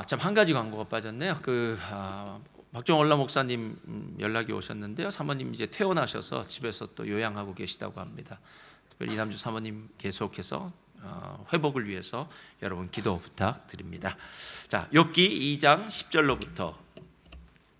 참 한 가지 광고가 빠졌네요. 박정월라 목사님 연락이 오셨는데요. 사모님 이제 퇴원하셔서 집에서 또 요양하고 계시다고 합니다. 특별히 이남주 사모님 계속해서 회복을 위해서 여러분 기도 부탁드립니다. 자, 욥기 2장 10절로부터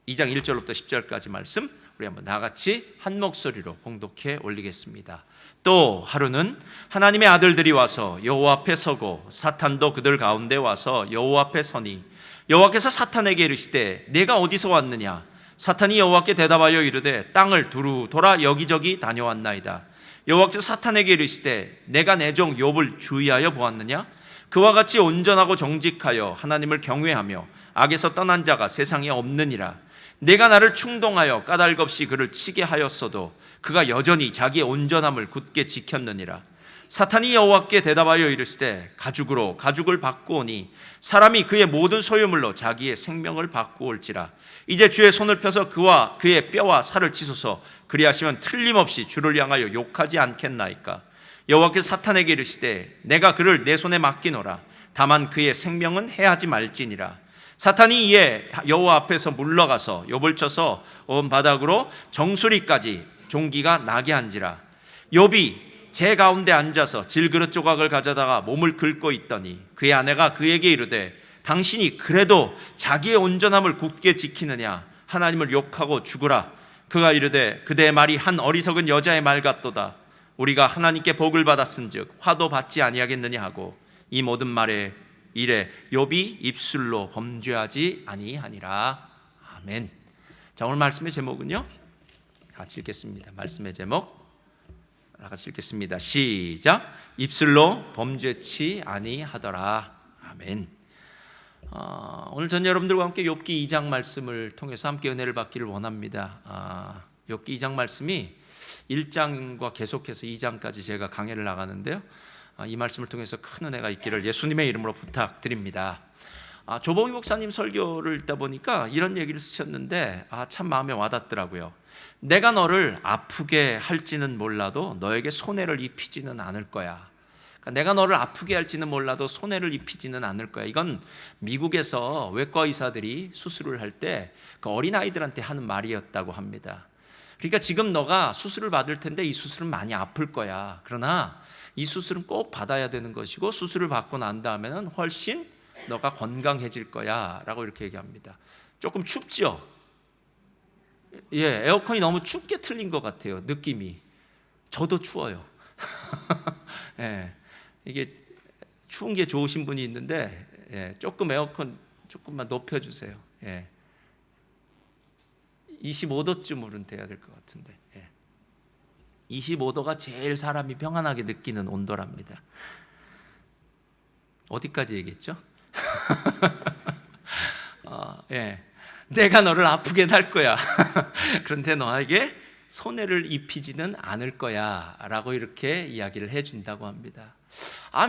2장 1절로부터 10절까지 말씀 우리 한번 다 같이 한 목소리로 봉독해 올리겠습니다. 또 하루는 하나님의 아들들이 와서 여호와 앞에 서고 사탄도 그들 가운데 와서 여호와 앞에 서니 여호와께서 사탄에게 이르시되 내가 어디서 왔느냐? 사탄이 여호와께 대답하여 이르되 땅을 두루 돌아 여기저기 다녀왔나이다. 여호와께서 사탄에게 이르시되 내가 내 종 욥을 주의하여 보았느냐? 그와 같이 온전하고 정직하여 하나님을 경외하며 악에서 떠난 자가 세상에 없느니라. 내가 나를 충동하여 까닭없이 그를 치게 하였어도 그가 여전히 자기의 온전함을 굳게 지켰느니라. 사탄이 여호와께 대답하여 이르시되 가죽으로 가죽을 바꾸오니 사람이 그의 모든 소유물로 자기의 생명을 바꾸올지라. 이제 주의 손을 펴서 그와 그의 뼈와 살을 치소서. 그리하시면 틀림없이 주를 향하여 욕하지 않겠나이까. 여호와께서 사탄에게 이르시되 내가 그를 내 손에 맡기노라. 다만 그의 생명은 해하지 말지니라. 사탄이 이에 여호와 앞에서 물러가서 욥을 쳐서 온 바닥으로 정수리까지 종기가 나게 한지라. 욥이 제 가운데 앉아서 질그릇 조각을 가져다가 몸을 긁고 있더니 그의 아내가 그에게 이르되 당신이 그래도 자기의 온전함을 굳게 지키느냐? 하나님을 욕하고 죽으라. 그가 이르되 그대의 말이 한 어리석은 여자의 말 같도다. 우리가 하나님께 복을 받았은즉 화도 받지 아니하겠느냐 하고 이 모든 말에 이래 욥이 입술로 범죄하지 아니하니라. 아멘. 자, 오늘 말씀의 제목은요, 같이 읽겠습니다. 말씀의 제목 다 같이 읽겠습니다. 시작. 입술로 범죄치 아니하더라. 아멘. 오늘 전 여러분들과 함께 욥기 2장 말씀을 통해서 함께 은혜를 받기를 원합니다. 욥기 2장 말씀이 1장과 계속해서 2장까지 제가 강해를 나가는데요, 이 말씀을 통해서 큰 은혜가 있기를 예수님의 이름으로 부탁드립니다. 조봉희 목사님 설교를 읽다 보니까 이런 얘기를 쓰셨는데 참 마음에 와닿더라고요. 내가 너를 아프게 할지는 몰라도 너에게 손해를 입히지는 않을 거야. 그러니까 내가 너를 아프게 할지는 몰라도 손해를 입히지는 않을 거야. 이건 미국에서 외과 의사들이 수술을 할 때 그 어린아이들한테 하는 말이었다고 합니다. 그러니까 지금 너가 수술을 받을 텐데 이 수술은 많이 아플 거야. 그러나 이 수술은 꼭 받아야 되는 것이고 수술을 받고 난 다음에는 훨씬 너가 건강해질 거야 라고 이렇게 얘기합니다. 조금 춥죠? 에어컨이 너무 춥게 틀린 것 같아요. 느낌이. 저도 추워요. 이게 추운 게 좋으신 분이 있는데 조금 에어컨 조금만 높여주세요. 25도쯤으로는 돼야 될 것 같은데 25도가 제일 사람이 평안하게 느끼는 온도랍니다. 어디까지 얘기했죠? 내가 너를 아프게 할 거야. 그런데 너에게 손해를 입히지는 않을 거야 라고 이렇게 이야기를 해준다고 합니다.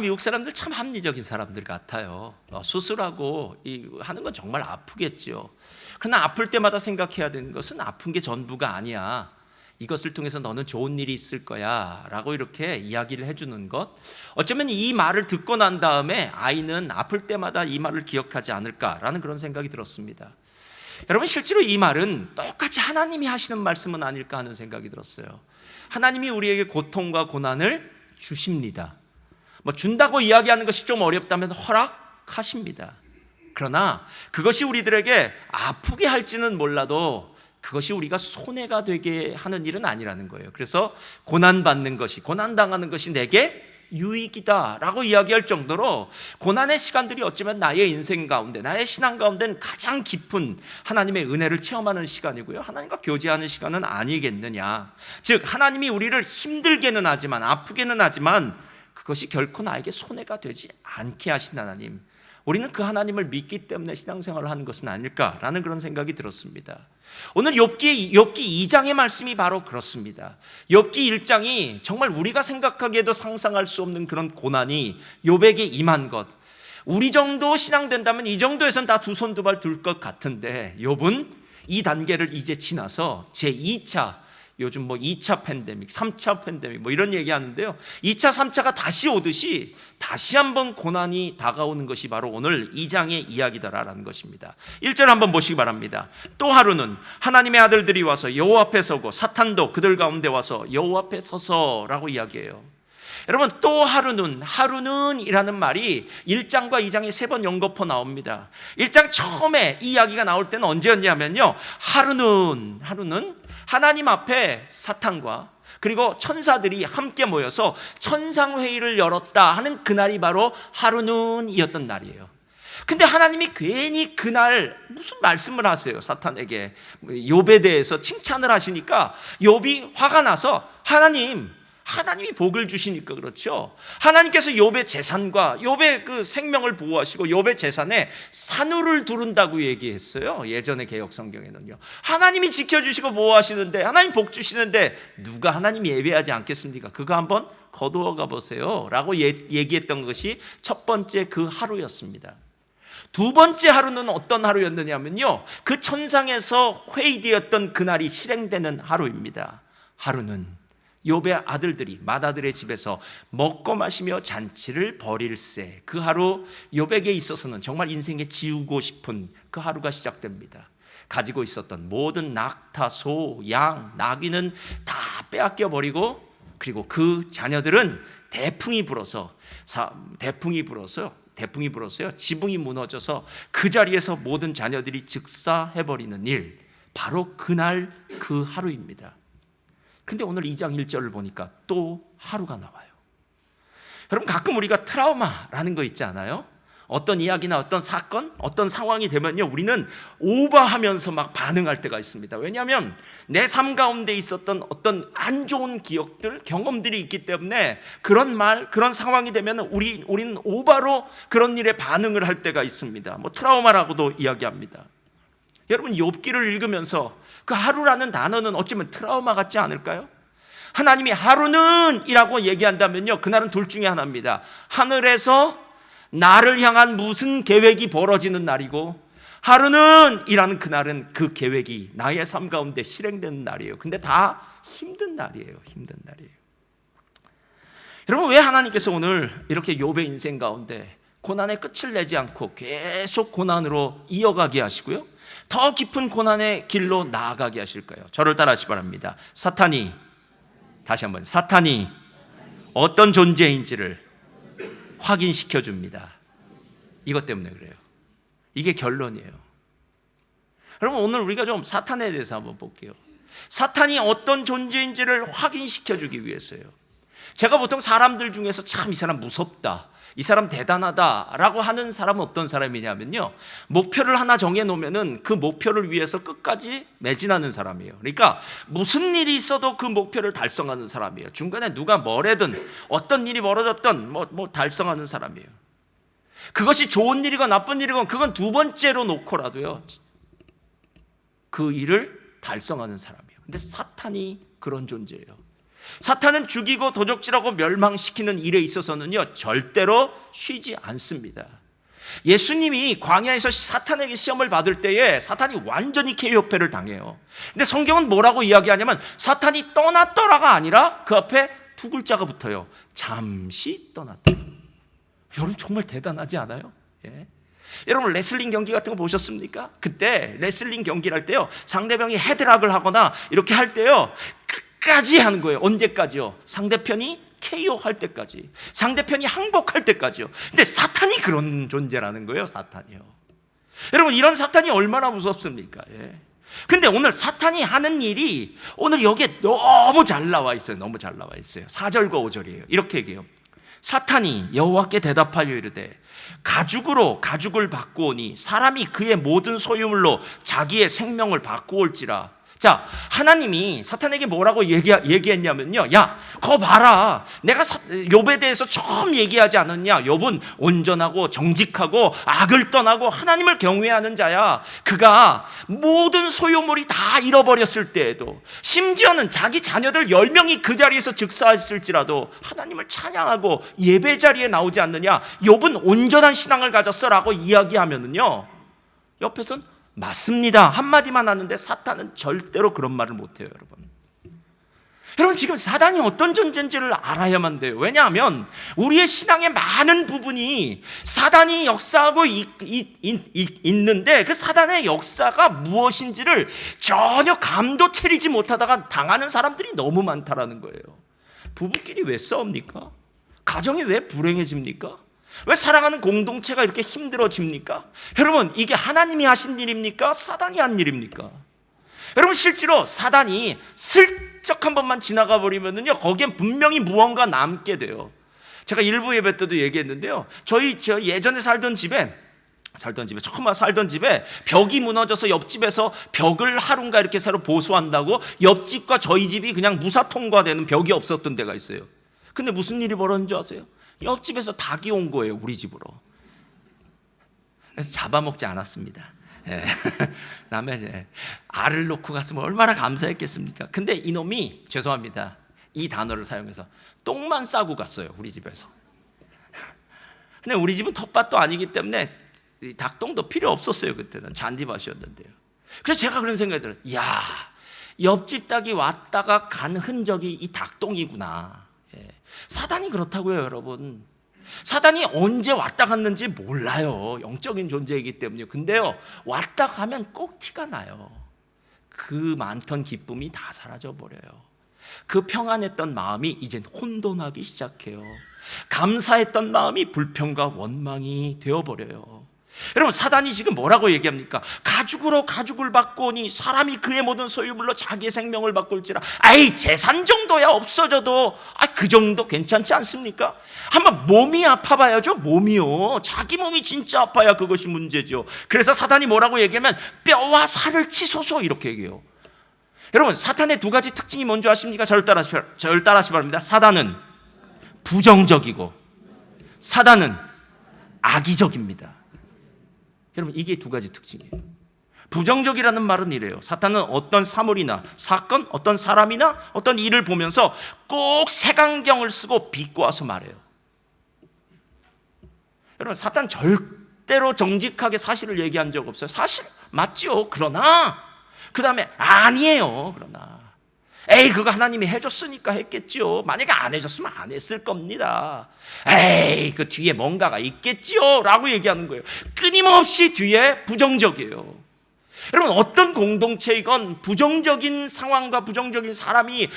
미국 사람들 참 합리적인 사람들 같아요. 수술하고 하는 건 정말 아프겠죠. 그러나 아플 때마다 생각해야 되는 것은 아픈 게 전부가 아니야. 이것을 통해서 너는 좋은 일이 있을 거야 라고 이렇게 이야기를 해주는 것, 어쩌면 이 말을 듣고 난 다음에 아이는 아플 때마다 이 말을 기억하지 않을까라는 그런 생각이 들었습니다. 여러분, 실제로 이 말은 똑같이 하나님이 하시는 말씀은 아닐까 하는 생각이 들었어요. 하나님이 우리에게 고통과 고난을 주십니다. 준다고 이야기하는 것이 좀 어렵다면 허락하십니다. 그러나 그것이 우리들에게 아프게 할지는 몰라도 그것이 우리가 손해가 되게 하는 일은 아니라는 거예요. 그래서 고난받는 것이, 고난당하는 것이 내게 유익이다 라고 이야기할 정도로 고난의 시간들이 어쩌면 나의 인생 가운데, 나의 신앙 가운데는 가장 깊은 하나님의 은혜를 체험하는 시간이고요, 하나님과 교제하는 시간은 아니겠느냐. 즉 하나님이 우리를 힘들게는 하지만, 아프게는 하지만 그것이 결코 나에게 손해가 되지 않게 하신 하나님, 우리는 그 하나님을 믿기 때문에 신앙생활을 하는 것은 아닐까라는 그런 생각이 들었습니다. 오늘 욥기 2장의 말씀이 바로 그렇습니다. 욥기 1장이 정말 우리가 생각하기에도 상상할 수 없는 그런 고난이 욥에게 임한 것, 우리 정도 신앙 된다면 이 정도에선 다 두 손 두 발 둘 것 같은데 욥은 이 단계를 이제 지나서 제2차 요즘 뭐 2차 팬데믹, 3차 팬데믹 뭐 이런 얘기 하는데요. 2차, 3차가 다시 오듯이 다시 한번 고난이 다가오는 것이 바로 오늘 2장의 이야기다라는 것입니다. 1절 한번 보시기 바랍니다. 또 하루는 하나님의 아들들이 와서 여호와 앞에 서고 사탄도 그들 가운데 와서 여호와 앞에 서서라고 이야기해요. 여러분, 또 하루는 이라는 말이 1장과 2장에 3번 연거푸 나옵니다. 1장 처음에 이 이야기가 나올 때는 언제였냐면요, 하루는 하나님 앞에 사탄과 그리고 천사들이 함께 모여서 천상회의를 열었다 하는 그날이 바로 하루는이었던 날이에요. 근데 하나님이 괜히 그날 무슨 말씀을 하세요, 사탄에게. 욥에 대해서 칭찬을 하시니까 욥이 화가 나서 하나님이 복을 주시니까 그렇죠. 하나님께서 욥의 재산과 욥의 그 생명을 보호하시고 욥의 재산에 산후를 두른다고 얘기했어요. 예전의 개역 성경에는요. 하나님이 지켜주시고 보호하시는데, 하나님 복 주시는데 누가 하나님 예배하지 않겠습니까? 그거 한번 거두어가 보세요 라고 얘기했던 것이 첫 번째 그 하루였습니다. 두 번째 하루는 어떤 하루였느냐면요, 그 천상에서 회의되었던 그날이 실행되는 하루입니다. 하루는 욥의 아들들이 맏아들의 집에서 먹고 마시며 잔치를 벌일세. 그 하루 욥에게 있어서는 정말 인생에 지우고 싶은 그 하루가 시작됩니다. 가지고 있었던 모든 낙타, 소, 양, 나귀는 다 빼앗겨 버리고, 그리고 그 자녀들은 대풍이 불어서요. 지붕이 무너져서 그 자리에서 모든 자녀들이 즉사해버리는 일, 바로 그날 그 하루입니다. 근데 오늘 2장 1절을 보니까 또 하루가 나와요. 여러분, 가끔 우리가 트라우마라는 거 있지 않아요? 어떤 이야기나 어떤 사건, 어떤 상황이 되면요, 우리는 오버하면서 막 반응할 때가 있습니다. 왜냐하면 내 삶 가운데 있었던 어떤 안 좋은 기억들, 경험들이 있기 때문에 그런 상황이 되면 우리는 오버로 그런 일에 반응을 할 때가 있습니다. 뭐 트라우마라고도 이야기합니다. 여러분, 욥기를 읽으면서 그 하루라는 단어는 어쩌면 트라우마 같지 않을까요? 하나님이 하루는 이라고 얘기한다면요, 그날은 둘 중에 하나입니다. 하늘에서 나를 향한 무슨 계획이 벌어지는 날이고, 하루는 이라는 그날은 그 계획이 나의 삶 가운데 실행되는 날이에요. 근데 다 힘든 날이에요. 여러분, 왜 하나님께서 오늘 이렇게 욥의 인생 가운데 고난의 끝을 내지 않고 계속 고난으로 이어가게 하시고요, 더 깊은 고난의 길로 나아가게 하실까요? 저를 따라하시기 바랍니다. 사탄이 어떤 존재인지를 확인시켜 줍니다. 이것 때문에 그래요. 이게 결론이에요. 여러분, 오늘 우리가 좀 사탄에 대해서 한번 볼게요. 사탄이 어떤 존재인지를 확인시켜 주기 위해서요. 제가 보통 사람들 중에서 참 이 사람 무섭다, 이 사람 대단하다라고 하는 사람은 어떤 사람이냐면요, 목표를 하나 정해놓으면은 그 목표를 위해서 끝까지 매진하는 사람이에요. 그러니까 무슨 일이 있어도 그 목표를 달성하는 사람이에요. 중간에 누가 뭐래든 어떤 일이 벌어졌든 뭐 달성하는 사람이에요. 그것이 좋은 일이건 나쁜 일이건 그건 두 번째로 놓고라도요, 그 일을 달성하는 사람이에요. 근데 사탄이 그런 존재예요. 사탄은 죽이고 도적질하고 멸망시키는 일에 있어서는요, 절대로 쉬지 않습니다. 예수님이 광야에서 사탄에게 시험을 받을 때에 사탄이 완전히 KO패를 당해요. 근데 성경은 뭐라고 이야기하냐면, 사탄이 떠났더라가 아니라 그 앞에 두 글자가 붙어요. 잠시 떠났다. 여러분, 정말 대단하지 않아요? 예. 여러분, 레슬링 경기 같은 거 보셨습니까? 그때 레슬링 경기를 할 때요, 상대방이 헤드락을 하거나 이렇게 할 때요, 끝까지 하는 거예요. 언제까지요? 상대편이 KO 할 때까지, 상대편이 항복할 때까지요. 근데 사탄이 그런 존재라는 거예요. 사탄이요. 여러분, 이런 사탄이 얼마나 무섭습니까? 예. 근데 오늘 사탄이 하는 일이 오늘 여기에 너무 잘 나와 있어요. 4절과 5절이에요. 이렇게 얘기해요. 사탄이 여호와께 대답하여 이르되 가죽을 바꾸오니 사람이 그의 모든 소유물로 자기의 생명을 바꾸올지라. 자, 하나님이 사탄에게 뭐라고 얘기했냐면요, 야, 거 봐라, 내가 욥에 대해서 처음 얘기하지 않았냐? 욥은 온전하고 정직하고 악을 떠나고 하나님을 경외하는 자야. 그가 모든 소유물이 다 잃어버렸을 때에도, 심지어는 자기 자녀들 10명이 그 자리에서 즉사했을지라도 하나님을 찬양하고 예배 자리에 나오지 않느냐? 욥은 온전한 신앙을 가졌어라고 이야기하면은요, 옆에선 맞습니다 한마디만 하는데 사탄은 절대로 그런 말을 못해요. 여러분, 여러분, 지금 사단이 어떤 존재인지를 알아야만 돼요. 왜냐하면 우리의 신앙의 많은 부분이 사단이 역사하고 있는데 그 사단의 역사가 무엇인지를 전혀 감도 채리지 못하다가 당하는 사람들이 너무 많다라는 거예요. 부부끼리 왜 싸웁니까? 가정이 왜 불행해집니까? 왜 사랑하는 공동체가 이렇게 힘들어집니까? 여러분, 이게 하나님이 하신 일입니까? 사단이 한 일입니까? 여러분, 실제로 사단이 슬쩍 한 번만 지나가 버리면은요, 거기엔 분명히 무언가 남게 돼요. 제가 일부 예배 때도 얘기했는데요, 저 예전에 살던 집에 처음 살던 집에 벽이 무너져서 옆집에서 벽을 하루인가 이렇게 새로 보수한다고 옆집과 저희 집이 그냥 무사 통과되는 벽이 없었던 데가 있어요. 근데 무슨 일이 벌어진 줄 아세요? 옆집에서 닭이 온 거예요, 우리 집으로. 그래서 잡아먹지 않았습니다. 남의 알을 놓고 갔으면 얼마나 감사했겠습니까? 근데 이놈이, 죄송합니다, 이 단어를 사용해서 똥만 싸고 갔어요, 우리 집에서. 근데 우리 집은 텃밭도 아니기 때문에 닭똥도 필요 없었어요. 그때는 잔디밭이었는데요. 그래서 제가 그런 생각이 들어요. 야, 옆집 닭이 왔다가 간 흔적이 이 닭똥이구나. 사단이 그렇다고요, 여러분. 사단이 언제 왔다 갔는지 몰라요. 영적인 존재이기 때문에요. 근데요, 왔다 가면 꼭 티가 나요. 그 많던 기쁨이 다 사라져 버려요. 그 평안했던 마음이 이젠 혼돈하기 시작해요. 감사했던 마음이 불평과 원망이 되어버려요. 여러분, 사단이 지금 뭐라고 얘기합니까? 가죽으로 가죽을 바꾸니 사람이 그의 모든 소유물로 자기의 생명을 바꿀지라. 아이, 재산 정도야 없어져도 그 정도 괜찮지 않습니까? 한번 몸이 아파봐야죠. 몸이요, 자기 몸이 진짜 아파야 그것이 문제죠. 그래서 사단이 뭐라고 얘기하면 뼈와 살을 치소서, 이렇게 얘기해요. 여러분, 사탄의 두 가지 특징이 뭔지 아십니까? 저를 따라하시 바랍니다. 사단은 부정적이고 사단은 악의적입니다. 여러분, 이게 두 가지 특징이에요. 부정적이라는 말은 이래요. 사탄은 어떤 사물이나 사건, 어떤 사람이나 어떤 일을 보면서 꼭 색안경을 쓰고 비꼬아서 말해요. 여러분, 사탄 절대로 정직하게 사실을 얘기한 적 없어요. 사실 맞지요. 그러나 그 다음에 아니에요. 그러나 에이, 그거 하나님이 해줬으니까 했겠지요. 만약에 안 해줬으면 안 했을 겁니다. 에이, 그 뒤에 뭔가가 있겠지요 라고 얘기하는 거예요. 끊임없이 뒤에 부정적이에요. 여러분, 어떤 공동체이건 부정적인 상황과 부정적인 사람이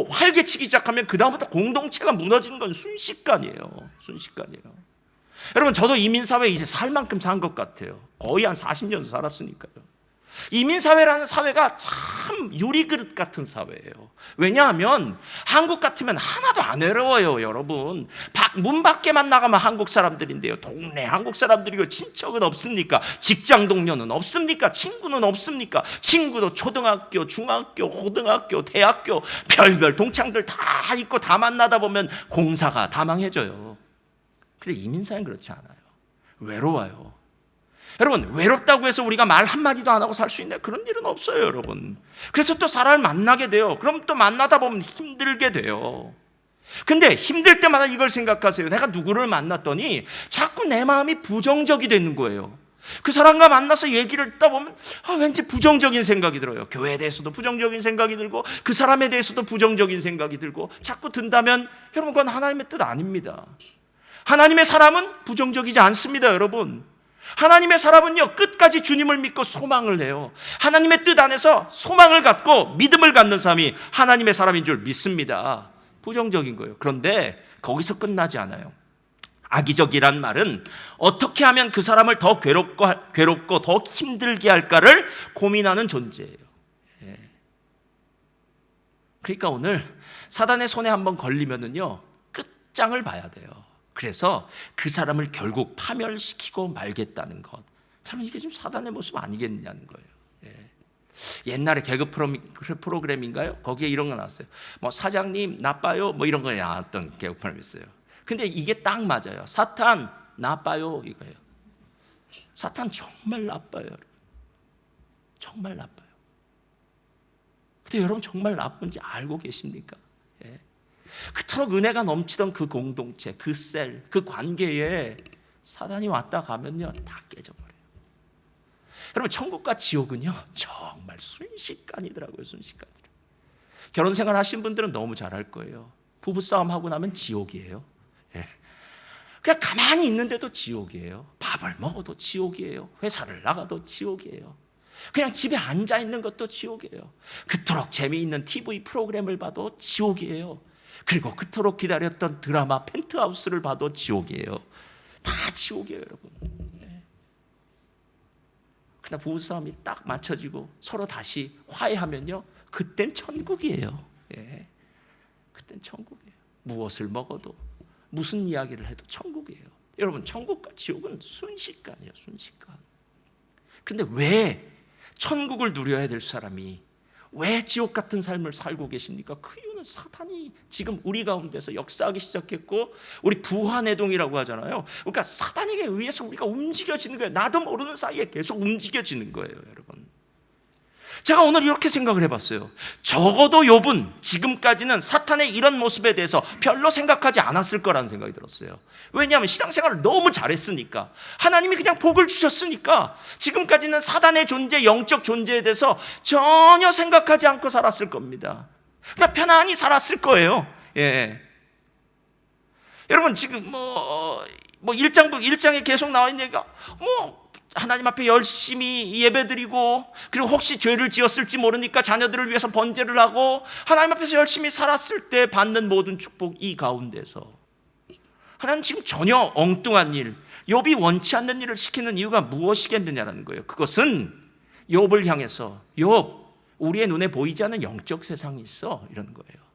활개치기 시작하면 그 다음부터 공동체가 무너지는 건 순식간이에요. 순식간이에요. 여러분, 저도 이민사회에 이제 살 만큼 산 것 같아요. 거의 한 40년 살았으니까요. 이민사회라는 사회가 참 유리그릇 같은 사회예요. 왜냐하면 한국 같으면 하나도 안 외로워요. 여러분, 문 밖에만 나가면 한국 사람들인데요, 동네 한국 사람들이고 친척은 없습니까? 직장 동료는 없습니까? 친구는 없습니까? 친구도 초등학교, 중학교, 고등학교, 대학교 별별 동창들 다 있고 다 만나다 보면 공사가 다 망해져요. 근데 이민사회는 그렇지 않아요. 외로워요. 여러분, 외롭다고 해서 우리가 말 한마디도 안 하고 살 수 있는 그런 일은 없어요, 여러분. 그래서 또 사람을 만나게 돼요. 그럼 또 만나다 보면 힘들게 돼요. 근데 힘들 때마다 이걸 생각하세요. 내가 누구를 만났더니 자꾸 내 마음이 부정적이 되는 거예요. 그 사람과 만나서 얘기를 듣다 보면 왠지 부정적인 생각이 들어요. 교회에 대해서도 부정적인 생각이 들고 그 사람에 대해서도 부정적인 생각이 들고 자꾸 든다면 여러분, 그건 하나님의 뜻 아닙니다. 하나님의 사람은 부정적이지 않습니다, 여러분. 하나님의 사람은요, 끝까지 주님을 믿고 소망을 해요. 하나님의 뜻 안에서 소망을 갖고 믿음을 갖는 사람이 하나님의 사람인 줄 믿습니다. 부정적인 거예요. 그런데 거기서 끝나지 않아요. 악의적이란 말은 어떻게 하면 그 사람을 더 괴롭고 더 힘들게 할까를 고민하는 존재예요. 그러니까 오늘 사단의 손에 한번 걸리면은요, 끝장을 봐야 돼요. 그래서 그 사람을 결국 파멸시키고 말겠다는 것. 참, 이게 좀 사단의 모습 아니겠냐는 거예요. 옛날에 개그 프로그램인가요? 거기에 이런 거 나왔어요. 사장님 나빠요, 이런 거 나왔던 개그 프로그램이 있어요. 근데 이게 딱 맞아요. 사탄 나빠요, 이거예요. 사탄 정말 나빠요, 여러분. 정말 나빠요. 근데 여러분, 정말 나쁜지 알고 계십니까? 그토록 은혜가 넘치던 그 공동체, 그 셀, 그 관계에 사단이 왔다 가면요, 다 깨져버려요. 여러분, 천국과 지옥은요, 정말 순식간이더라고요. 순식간이더라고요. 결혼 생활 하신 분들은 너무 잘 알 거예요. 부부싸움 하고 나면 지옥이에요. 예. 그냥 가만히 있는데도 지옥이에요. 밥을 먹어도 지옥이에요. 회사를 나가도 지옥이에요. 그냥 집에 앉아 있는 것도 지옥이에요. 그토록 재미있는 TV 프로그램을 봐도 지옥이에요. 그리고 그토록 기다렸던 드라마 펜트하우스를 봐도 지옥이에요. 다 지옥이에요, 여러분. 그러나 부부싸움이 딱 맞춰지고 서로 다시 화해하면요, 그땐 천국이에요. 예. 그땐 천국이에요. 무엇을 먹어도 무슨 이야기를 해도 천국이에요. 여러분, 천국과 지옥은 순식간이에요. 순식간. 그런데 왜 천국을 누려야 될 사람이 왜 지옥 같은 삶을 살고 계십니까? 그 이유는 사탄이 지금 우리 가운데서 역사하기 시작했고, 우리 부활내동이라고 하잖아요. 그러니까 사탄에게 의해서 우리가 움직여지는 거예요. 나도 모르는 사이에 계속 움직여지는 거예요, 여러분. 제가 오늘 이렇게 생각을 해봤어요. 적어도 욥은 지금까지는 사탄의 이런 모습에 대해서 별로 생각하지 않았을 거라는 생각이 들었어요. 왜냐하면 신앙생활을 너무 잘했으니까, 하나님이 그냥 복을 주셨으니까 지금까지는 사단의 존재, 영적 존재에 대해서 전혀 생각하지 않고 살았을 겁니다. 그냥 편안히 살았을 거예요. 예. 여러분, 지금 뭐 1장에 계속 나와 있는 얘기가 하나님 앞에 열심히 예배드리고, 그리고 혹시 죄를 지었을지 모르니까 자녀들을 위해서 번제를 하고, 하나님 앞에서 열심히 살았을 때 받는 모든 축복, 이 가운데서 하나님 지금 전혀 엉뚱한 일, 욥이 원치 않는 일을 시키는 이유가 무엇이겠느냐라는 거예요. 그것은 욥을 향해서, 욥, 우리의 눈에 보이지 않는 영적 세상이 있어, 이런 거예요.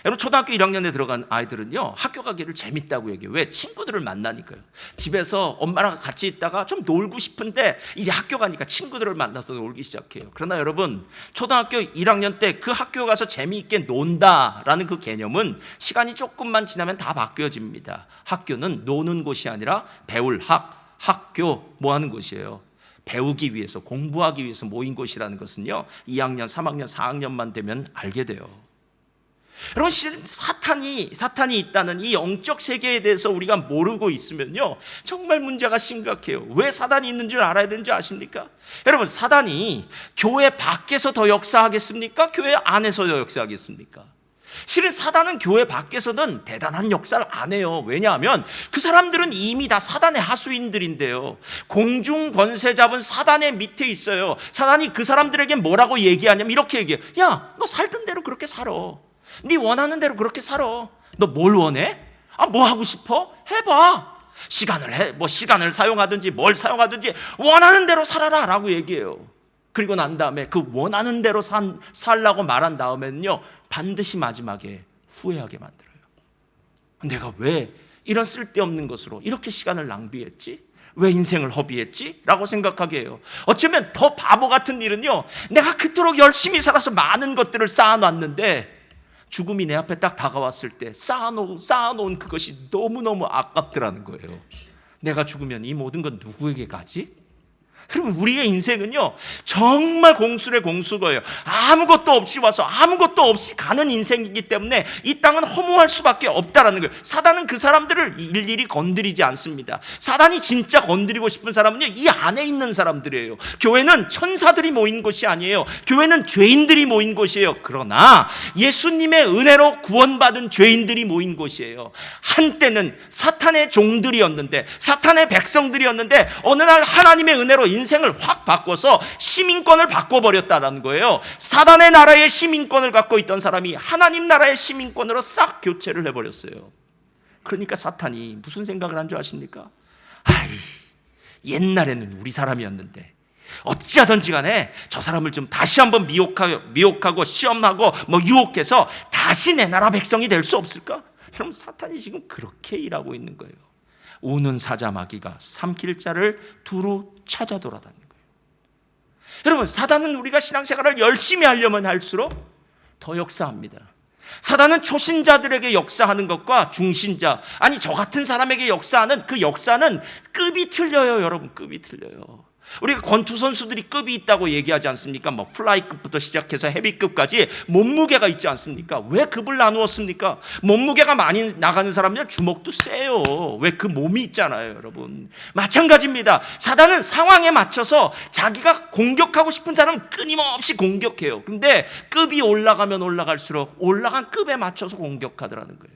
여러분, 초등학교 1학년에 들어간 아이들은요, 학교 가기를 재밌다고 얘기해요. 왜? 친구들을 만나니까요. 집에서 엄마랑 같이 있다가 좀 놀고 싶은데 이제 학교 가니까 친구들을 만나서 놀기 시작해요. 그러나 여러분, 초등학교 1학년 때 그 학교 가서 재미있게 논다라는 그 개념은 시간이 조금만 지나면 다 바뀌어집니다. 학교는 노는 곳이 아니라 배울 학교 뭐 하는 곳이에요? 배우기 위해서, 공부하기 위해서 모인 곳이라는 것은요, 2학년, 3학년, 4학년만 되면 알게 돼요. 여러분, 실은 사탄이 있다는 이 영적 세계에 대해서 우리가 모르고 있으면요, 정말 문제가 심각해요. 왜 사단이 있는 줄 알아야 되는 줄 아십니까? 여러분, 사단이 교회 밖에서 더 역사하겠습니까? 교회 안에서 더 역사하겠습니까? 실은 사단은 교회 밖에서는 대단한 역사를 안 해요. 왜냐하면 그 사람들은 이미 다 사단의 하수인들인데요, 공중 권세 잡은 사단의 밑에 있어요. 사단이 그 사람들에게 뭐라고 얘기하냐면 이렇게 얘기해요. 야, 너 살던 대로 그렇게 살아. 네 원하는 대로 그렇게 살아. 너 뭘 원해? 뭐 하고 싶어? 해봐. 시간을 사용하든지 뭘 사용하든지 원하는 대로 살아라 라고 얘기해요. 그리고 난 다음에 그 원하는 대로 살라고 말한 다음에는요, 반드시 마지막에 후회하게 만들어요. 내가 왜 이런 쓸데없는 것으로 이렇게 시간을 낭비했지? 왜 인생을 허비했지? 라고 생각하게 해요. 어쩌면 더 바보 같은 일은요, 내가 그토록 열심히 살아서 많은 것들을 쌓아놨는데 죽음이 내 앞에 딱 다가왔을 때 쌓아놓은 그것이 너무너무 아깝더라는 거예요. 내가 죽으면 이 모든 건 누구에게 가지? 여러분, 우리의 인생은요, 정말 공수의 공수거예요. 아무것도 없이 와서 아무것도 없이 가는 인생이기 때문에 이 땅은 허무할 수밖에 없다라는 거예요. 사단은 그 사람들을 일일이 건드리지 않습니다. 사단이 진짜 건드리고 싶은 사람은요, 이 안에 있는 사람들이에요. 교회는 천사들이 모인 곳이 아니에요. 교회는 죄인들이 모인 곳이에요. 그러나 예수님의 은혜로 구원받은 죄인들이 모인 곳이에요. 한때는 사탄의 종들이었는데, 사탄의 백성들이었는데, 어느 날 하나님의 은혜로 인생을 확 바꿔서 시민권을 바꿔버렸다는 거예요. 사단의 나라의 시민권을 갖고 있던 사람이 하나님 나라의 시민권으로 싹 교체를 해버렸어요. 그러니까 사탄이 무슨 생각을 한 줄 아십니까? 옛날에는 우리 사람이었는데 어찌하든지 간에 저 사람을 좀 다시 한번 미혹하고 시험하고 유혹해서 다시 내 나라 백성이 될 수 없을까? 여러분, 사탄이 지금 그렇게 일하고 있는 거예요. 우는 사자마귀가 삼킬 자를 두루 찾아 돌아다니는 거예요. 여러분, 사단은 우리가 신앙생활을 열심히 하려면 할수록 더 역사합니다. 사단은 초신자들에게 역사하는 것과 중신자, 저 같은 사람에게 역사하는 그 역사는 급이 틀려요. 여러분, 급이 틀려요. 우리가 권투 선수들이 급이 있다고 얘기하지 않습니까? 뭐 플라이급부터 시작해서 헤비급까지 몸무게가 있지 않습니까? 왜 급을 나누었습니까? 몸무게가 많이 나가는 사람은 주먹도 세요. 왜? 그 몸이 있잖아요, 여러분. 마찬가지입니다. 사단은 상황에 맞춰서 자기가 공격하고 싶은 사람은 끊임없이 공격해요. 근데 급이 올라가면 올라갈수록 올라간 급에 맞춰서 공격하더라는 거예요.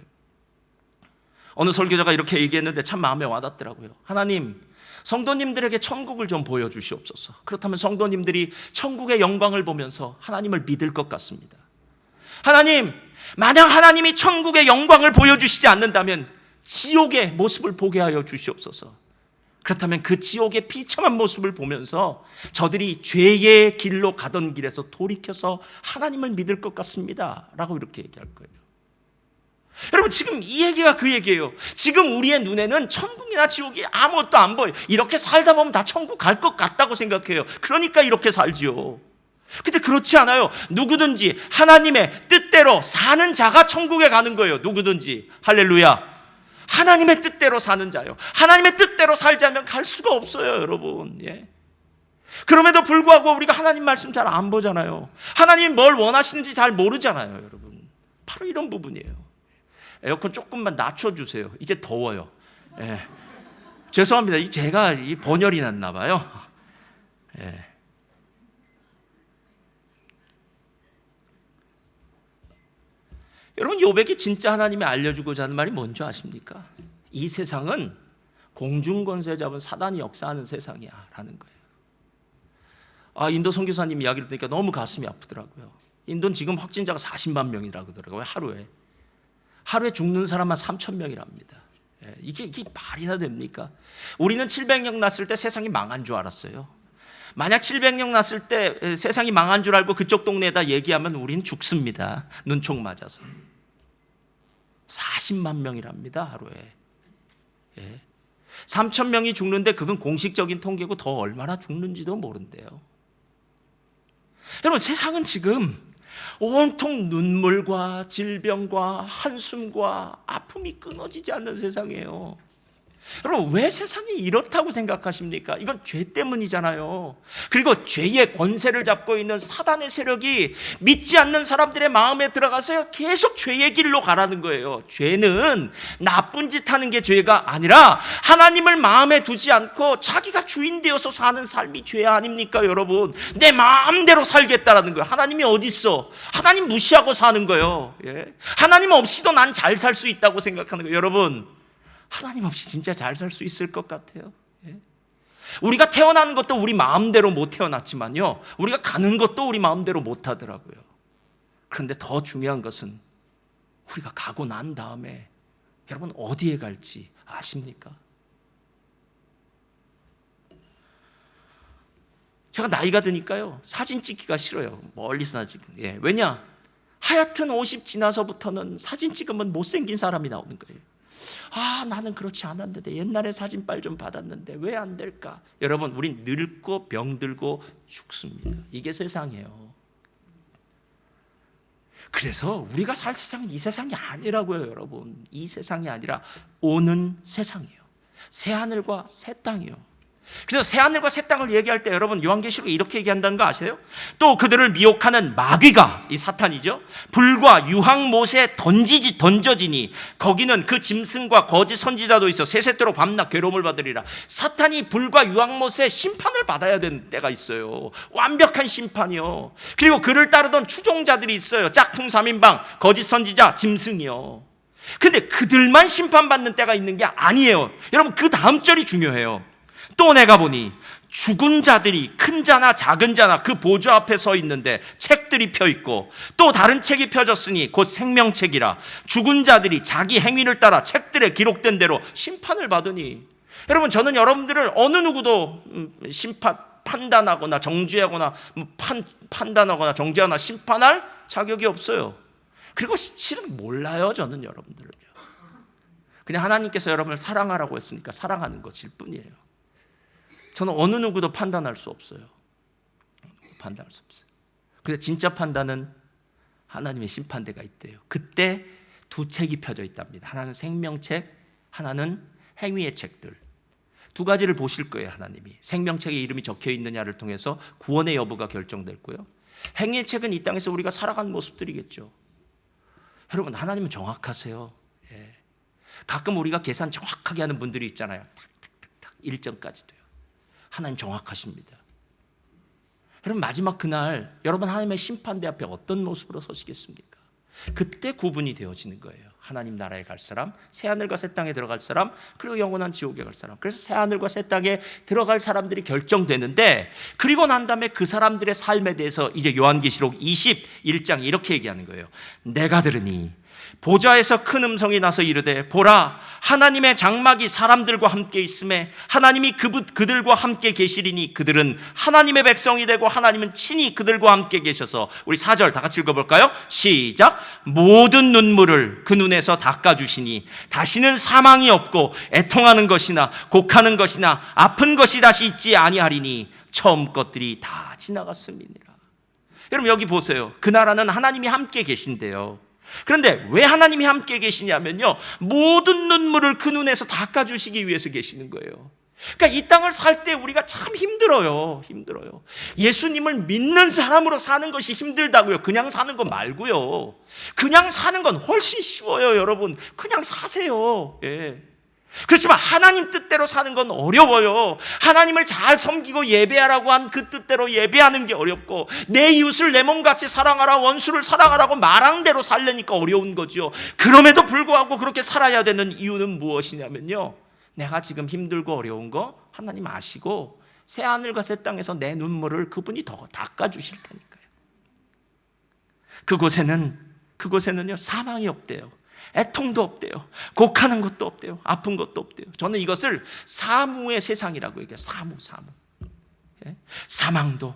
어느 설교자가 이렇게 얘기했는데 참 마음에 와닿더라고요. 하나님, 성도님들에게 천국을 좀 보여주시옵소서. 그렇다면 성도님들이 천국의 영광을 보면서 하나님을 믿을 것 같습니다. 하나님, 만약 하나님이 천국의 영광을 보여주시지 않는다면 지옥의 모습을 보게 하여 주시옵소서. 그렇다면 그 지옥의 비참한 모습을 보면서 저들이 죄의 길로 가던 길에서 돌이켜서 하나님을 믿을 것 같습니다 라고 이렇게 얘기할 거예요. 여러분, 지금 이 얘기가 그 얘기예요. 지금 우리의 눈에는 천국이나 지옥이 아무것도 안 보여요. 이렇게 살다 보면 다 천국 갈 것 같다고 생각해요. 그러니까 이렇게 살지요. 근데 그렇지 않아요. 누구든지 하나님의 뜻대로 사는 자가 천국에 가는 거예요. 누구든지. 할렐루야. 하나님의 뜻대로 사는 자요. 하나님의 뜻대로 살지 않으면 갈 수가 없어요, 여러분. 예. 그럼에도 불구하고 우리가 하나님 말씀 잘 안 보잖아요. 하나님이 뭘 원하시는지 잘 모르잖아요, 여러분. 바로 이런 부분이에요. 에어컨 조금만 낮춰주세요. 이제 더워요. 예. 죄송합니다. 제가 번열이 났나 봐요. 예. 여러분, 욥에게 진짜 하나님이 알려주고자 하는 말이 뭔지 아십니까? 이 세상은 공중권세 잡은 사단이 역사하는 세상이야 라는 거예요. 인도 선교사님 이야기를 들으니까 너무 가슴이 아프더라고요. 인도는 지금 확진자가 40만 명이라고 하더라고요. 하루에 죽는 사람만 3,000명이랍니다. 이게 말이나 됩니까? 우리는 700명 났을 때 세상이 망한 줄 알았어요. 만약 700명 났을 때 세상이 망한 줄 알고 그쪽 동네에다 얘기하면 우린 죽습니다. 눈총 맞아서. 40만 명이랍니다, 하루에. 3,000명이 죽는데 그건 공식적인 통계고 더 얼마나 죽는지도 모른대요. 여러분, 세상은 지금 온통 눈물과 질병과 한숨과 아픔이 끊어지지 않는 세상이에요. 여러분, 왜 세상이 이렇다고 생각하십니까? 이건 죄 때문이잖아요. 그리고 죄의 권세를 잡고 있는 사단의 세력이 믿지 않는 사람들의 마음에 들어가서 계속 죄의 길로 가라는 거예요. 죄는 나쁜 짓 하는 게 죄가 아니라 하나님을 마음에 두지 않고 자기가 주인 되어서 사는 삶이 죄 아닙니까, 여러분? 내 마음대로 살겠다라는 거예요. 하나님이 어디 있어? 하나님 무시하고 사는 거예요. 하나님 없이도 난 잘 살 수 있다고 생각하는 거예요. 여러분, 하나님 없이 진짜 잘 살 수 있을 것 같아요. 우리가 태어나는 것도 우리 마음대로 못 태어났지만요, 우리가 가는 것도 우리 마음대로 못 하더라고요. 그런데 더 중요한 것은 우리가 가고 난 다음에 여러분 어디에 갈지 아십니까? 제가 나이가 드니까요, 사진 찍기가 싫어요. 멀리서 찍기. 왜냐? 하얏튼 50 지나서부터는 사진 찍으면 못생긴 사람이 나오는 거예요. 나는 그렇지 않았는데, 옛날에 사진빨 좀 받았는데 왜 안 될까? 여러분, 우린 늙고 병들고 죽습니다. 이게 세상이에요. 그래서 우리가 살 세상은 이 세상이 아니라고요, 여러분. 이 세상이 아니라 오는 세상이에요. 새하늘과 새 땅이요. 그래서 새하늘과 새 땅을 얘기할 때 여러분, 요한계시록에 이렇게 얘기한다는 거 아세요? 또 그들을 미혹하는 마귀가, 이 사탄이죠, 불과 유황못에 던져지니 거기는 그 짐승과 거짓 선지자도 있어 세세토록 밤낮 괴로움을 받으리라. 사탄이 불과 유황못에 심판을 받아야 되는 때가 있어요. 완벽한 심판이요. 그리고 그를 따르던 추종자들이 있어요. 짝퉁 3인방, 거짓 선지자, 짐승이요. 근데 그들만 심판받는 때가 있는 게 아니에요. 여러분, 그 다음 절이 중요해요. 또 내가 보니 죽은 자들이 큰 자나 작은 자나 그 보좌 앞에 서 있는데 책들이 펴 있고 또 다른 책이 펴졌으니 곧 생명책이라. 죽은 자들이 자기 행위를 따라 책들에 기록된 대로 심판을 받으니. 여러분, 저는 여러분들을 어느 누구도 판단하거나 정죄하거나 판단하거나 정죄하거나 심판할 자격이 없어요. 그리고 실은 몰라요, 저는 여러분들을요. 그냥 하나님께서 여러분을 사랑하라고 했으니까 사랑하는 것일 뿐이에요. 저는 어느 누구도 판단할 수 없어요. 판단할 수 없어요. 근데 진짜 판단은 하나님의 심판대가 있대요. 그때 두 책이 펴져 있답니다. 하나는 생명책, 하나는 행위의 책들. 두 가지를 보실 거예요. 하나님이 생명책에 이름이 적혀 있느냐를 통해서 구원의 여부가 결정됐고요, 행위책은 이 땅에서 우리가 살아간 모습들이겠죠. 여러분, 하나님은 정확하세요. 예. 가끔 우리가 계산 정확하게 하는 분들이 있잖아요. 탁탁탁탁 일정까지도요. 하나님 정확하십니다. 여러분, 마지막 그날 여러분 하나님의 심판대 앞에 어떤 모습으로 서시겠습니까? 그때 구분이 되어지는 거예요. 하나님 나라에 갈 사람, 새하늘과 새 땅에 들어갈 사람, 그리고 영원한 지옥에 갈 사람. 그래서 새하늘과 새 땅에 들어갈 사람들이 결정되는데, 그리고 난 다음에 그 사람들의 삶에 대해서 이제 요한계시록 21장 이렇게 얘기하는 거예요. 내가 들으니 보좌에서 큰 음성이 나서 이르되, 보라, 하나님의 장막이 사람들과 함께 있음에 하나님이 그들과 함께 계시리니 그들은 하나님의 백성이 되고 하나님은 친히 그들과 함께 계셔서. 우리 4절 다 같이 읽어볼까요? 시작. 모든 눈물을 그 눈에서 닦아주시니 다시는 사망이 없고 애통하는 것이나 곡하는 것이나 아픈 것이 다시 있지 아니하리니 처음 것들이 다 지나갔음이니라. 여러분, 여기 보세요. 그 나라는 하나님이 함께 계신데요, 그런데 왜 하나님이 함께 계시냐면요, 모든 눈물을 그 눈에서 닦아주시기 위해서 계시는 거예요. 그러니까 이 땅을 살 때 우리가 참 힘들어요. 예수님을 믿는 사람으로 사는 것이 힘들다고요. 그냥 사는 거 말고요. 그냥 사는 건 훨씬 쉬워요. 여러분, 그냥 사세요. 예. 그렇지만 하나님 뜻대로 사는 건 어려워요. 하나님을 잘 섬기고 예배하라고 한 그 뜻대로 예배하는 게 어렵고, 내 이웃을 내 몸같이 사랑하라, 원수를 사랑하라고 말한 대로 살려니까 어려운 거죠. 그럼에도 불구하고 그렇게 살아야 되는 이유는 무엇이냐면요, 내가 지금 힘들고 어려운 거 하나님 아시고 새하늘과 새 땅에서 내 눈물을 그분이 더 닦아주실 테니까요. 그곳에는요 사망이 없대요. 애통도 없대요. 곡하는 것도 없대요. 아픈 것도 없대요. 저는 이것을 사무의 세상이라고 얘기해요. 사무. 예? 사망도,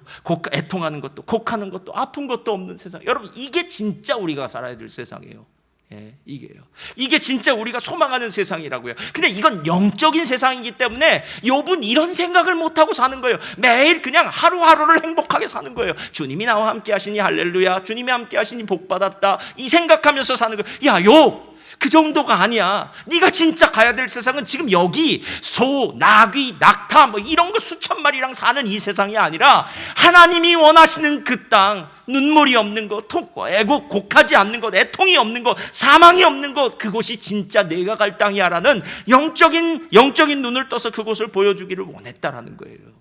애통하는 것도, 곡하는 것도, 아픈 것도 없는 세상. 여러분, 이게 진짜 우리가 살아야 될 세상이에요. 예, 이게 진짜 우리가 소망하는 세상이라고요. 근데 이건 영적인 세상이기 때문에 욥은 이런 생각을 못하고 사는 거예요. 매일 그냥 하루하루를 행복하게 사는 거예요. 주님이 나와 함께 하시니 할렐루야, 주님이 함께 하시니 복받았다, 이 생각하면서 사는 거예요. 야, 욥, 그 정도가 아니야. 네가 진짜 가야 될 세상은 지금 여기 소, 나귀, 낙타 뭐 이런 거 수천 마리랑 사는 이 세상이 아니라 하나님이 원하시는 그 땅, 눈물이 없는 것, 곡하지 않는 것, 애통이 없는 것, 사망이 없는 것, 그곳이 진짜 내가 갈 땅이야라는 영적인 눈을 떠서 그곳을 보여주기를 원했다라는 거예요.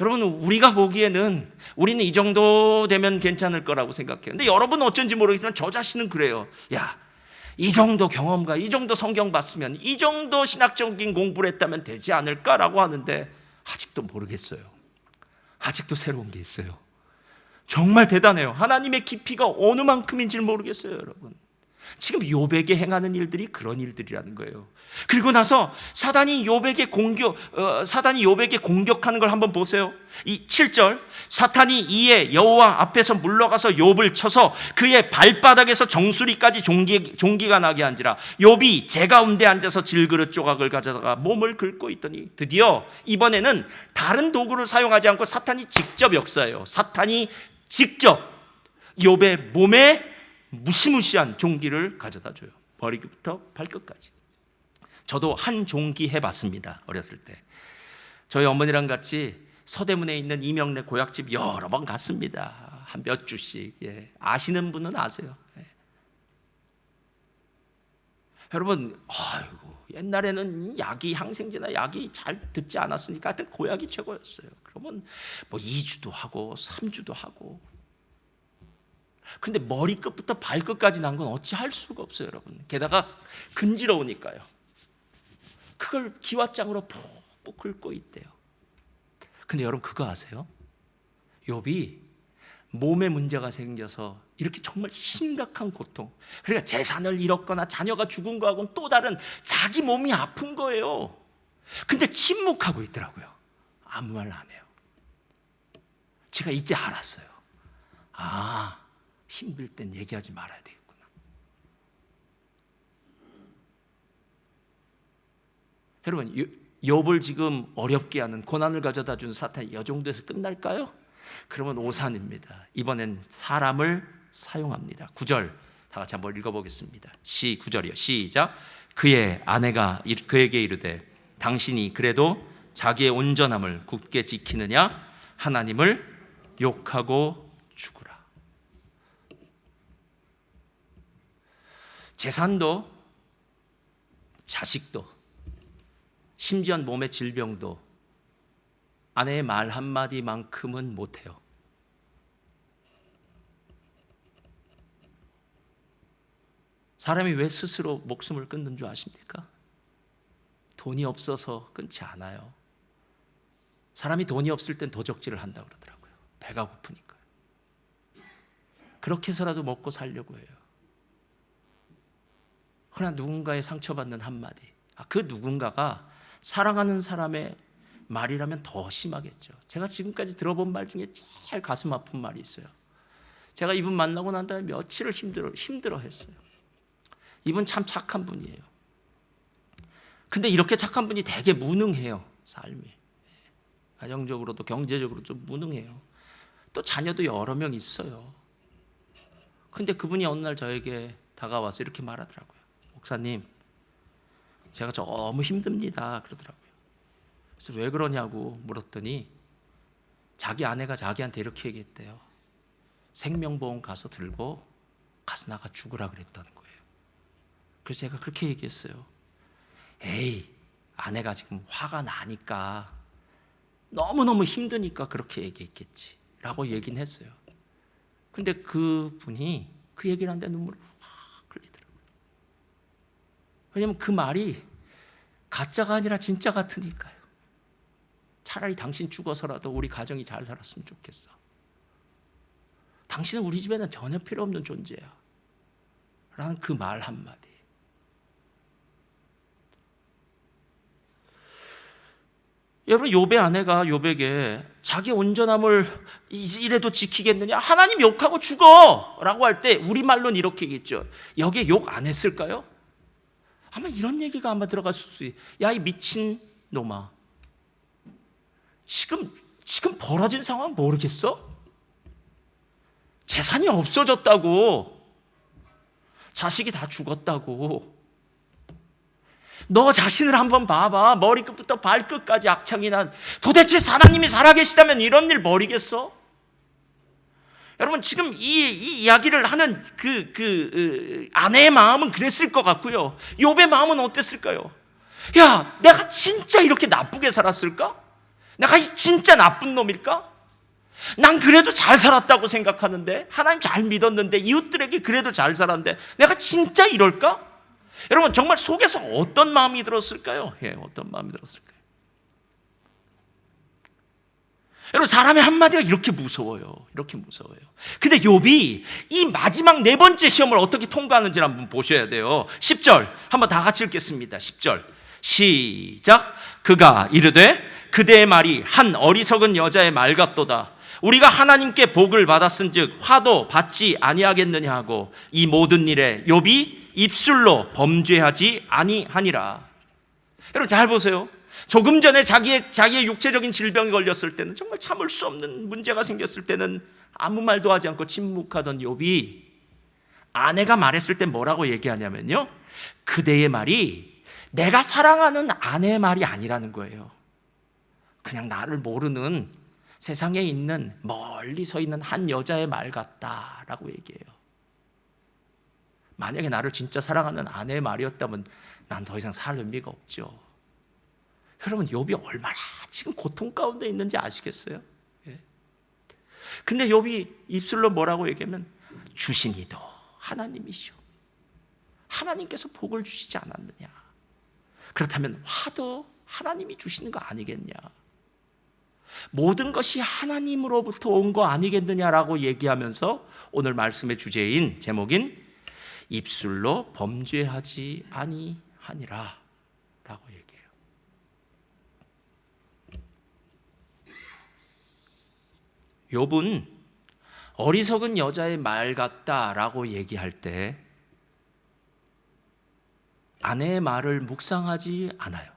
여러분, 우리가 보기에는 우리는 이 정도 되면 괜찮을 거라고 생각해요. 근데 여러분은 어쩐지 모르겠지만 저 자신은 그래요. 야, 이 정도 경험과 이 정도 성경 봤으면, 이 정도 신학적인 공부를 했다면 되지 않을까라고 하는데 아직도 모르겠어요. 아직도 새로운 게 있어요. 정말 대단해요. 하나님의 깊이가 어느 만큼인지 모르겠어요, 여러분. 지금 욥에게 행하는 일들이 그런 일들이라는 거예요. 그리고 나서 사단이 욥에게 공격하는 걸 한번 보세요. 이 7절, 사탄이 이에 여호와 앞에서 물러가서 욥을 쳐서 그의 발바닥에서 정수리까지 종기가 나게 한지라. 욥이 제 가운데 앉아서 질그릇 조각을 가져다가 몸을 긁고 있더니, 드디어 이번에는 다른 도구를 사용하지 않고 사탄이 직접 역사해요. 사탄이 직접 욥의 몸에 무시무시한 종기를 가져다 줘요. 머리부터 발끝까지. 저도 한 종기 해봤습니다. 어렸을 때 저희 어머니랑 같이 서대문에 있는 이명래 고약집 여러 번 갔습니다. 한 몇 주씩. 예. 아시는 분은 아세요. 예. 여러분, 아이고, 옛날에는 약이, 항생제나 약이 잘 듣지 않았으니까 하여튼 고약이 최고였어요. 그러면 뭐 2주도 하고 3주도 하고. 근데 머리끝부터 발끝까지 난 건 어찌 할 수가 없어요, 여러분. 게다가 근지러우니까요. 그걸 기왓장으로 푹푹 긁고 있대요. 근데 여러분, 그거 아세요? 욥이 몸에 문제가 생겨서 이렇게 정말 심각한 고통, 그러니까 재산을 잃었거나 자녀가 죽은 거하고는 또 다른 자기 몸이 아픈 거예요. 근데 침묵하고 있더라고요. 아무 말 안 해요. 제가 이제 알았어요. 아, 힘들 땐 얘기하지 말아야 되겠구나. 여러분, 욥을 지금 어렵게 하는, 고난을 가져다 준 사탄이 이 정도에서 끝날까요? 그러면 오산입니다. 이번엔 사람을 사용합니다. 9절 다 같이 한번 읽어보겠습니다. 9절이요. 시작. 그의 아내가 그에게 이르되, 당신이 그래도 자기의 온전함을 굳게 지키느냐? 하나님을 욕하고 죽으라. 재산도, 자식도, 심지어 몸의 질병도 아내의 말 한마디만큼은 못해요. 사람이 왜 스스로 목숨을 끊는 줄 아십니까? 돈이 없어서 끊지 않아요. 사람이 돈이 없을 땐 도적질을 한다고 그러더라고요. 배가 고프니까요. 그렇게 해서라도 먹고 살려고 해요. 그러나 누군가의 상처받는 한마디, 그 누군가가 사랑하는 사람의 말이라면 더 심하겠죠. 제가 지금까지 들어본 말 중에 제일 가슴 아픈 말이 있어요. 제가 이분 만나고 난 다음에 며칠을 힘들어했어요. 이분 참 착한 분이에요. 근데 이렇게 착한 분이 되게 무능해요. 삶이. 가정적으로도 경제적으로 좀 무능해요. 또 자녀도 여러 명 있어요. 근데 그분이 어느 날 저에게 다가와서 이렇게 말하더라고요. 목사님, 제가 너무 힘듭니다. 그러더라고요. 그래서 왜 그러냐고 물었더니 자기 아내가 자기한테 이렇게 얘기했대요. 생명보험 가서 들고 가서 나가 죽으라 그랬다는 거예요. 그래서 제가 그렇게 얘기했어요. 에이, 아내가 지금 화가 나니까 너무너무 힘드니까 그렇게 얘기했겠지 라고 얘기는 했어요. 근데 그분이 그 얘기를 하는데 눈물이 확 흘리더라고요. 왜냐면 그 말이 가짜가 아니라 진짜 같으니까요. 차라리 당신 죽어서라도 우리 가정이 잘 살았으면 좋겠어. 당신은 우리 집에는 전혀 필요 없는 존재야 라는 그 말 한마디. 여러분, 욥의 아내가 욥에게 자기 온전함을 이래도 지키겠느냐? 하나님 욕하고 죽어! 라고 할 때 우리말로는 이렇게 얘기했죠. 여기에 욕 안 했을까요? 아마 이런 얘기가 아마 들어갔을 수 있어요. 야, 이 미친 놈아. 지금 벌어진 상황 모르겠어? 재산이 없어졌다고. 자식이 다 죽었다고. 너 자신을 한번 봐봐. 머리끝부터 발끝까지 악창이 난. 도대체 하나님이 살아계시다면 이런 일 버리겠어? 여러분, 지금 이 이야기를 하는 아내의 마음은 그랬을 것 같고요. 욥의 마음은 어땠을까요? 야, 내가 진짜 이렇게 나쁘게 살았을까? 내가 진짜 나쁜 놈일까? 난 그래도 잘 살았다고 생각하는데, 하나님 잘 믿었는데, 이웃들에게 그래도 잘 살았는데, 내가 진짜 이럴까? 여러분, 정말 속에서 어떤 마음이 들었을까요? 어떤 마음이 들었을까요? 여러분, 사람의 한마디가 이렇게 무서워요. 이렇게 무서워요. 근데 욥이 이 마지막 네 번째 시험을 어떻게 통과하는지를 한번 보셔야 돼요. 10절 한번 다 같이 읽겠습니다. 10절 시작. 그가 이르되 그대의 말이 한 어리석은 여자의 말 같도다. 우리가 하나님께 복을 받았은즉 화도 받지 아니하겠느냐 하고 이 모든 일에 욥이 입술로 범죄하지 아니하니라. 여러분, 잘 보세요. 조금 전에 자기의 육체적인 질병이 걸렸을 때는, 정말 참을 수 없는 문제가 생겼을 때는 아무 말도 하지 않고 침묵하던 욥이 아내가 말했을 때 뭐라고 얘기하냐면요, 그대의 말이 내가 사랑하는 아내의 말이 아니라는 거예요. 그냥 나를 모르는 세상에 있는 멀리 서 있는 한 여자의 말 같다라고 얘기해요. 만약에 나를 진짜 사랑하는 아내의 말이었다면 난 더 이상 살 의미가 없죠. 여러분, 욥이 얼마나 지금 고통 가운데 있는지 아시겠어요? 근데 욥이 입술로 뭐라고 얘기하면 주신 이도 하나님이시오. 하나님께서 복을 주시지 않았느냐. 그렇다면 화도 하나님이 주시는 거 아니겠냐. 모든 것이 하나님으로부터 온 거 아니겠느냐라고 얘기하면서 오늘 말씀의 주제인 제목인 입술로 범죄하지 아니하니라 라고 얘기해요. 욥은 어리석은 여자의 말 같다라고 얘기할 때 아내의 말을 묵상하지 않아요.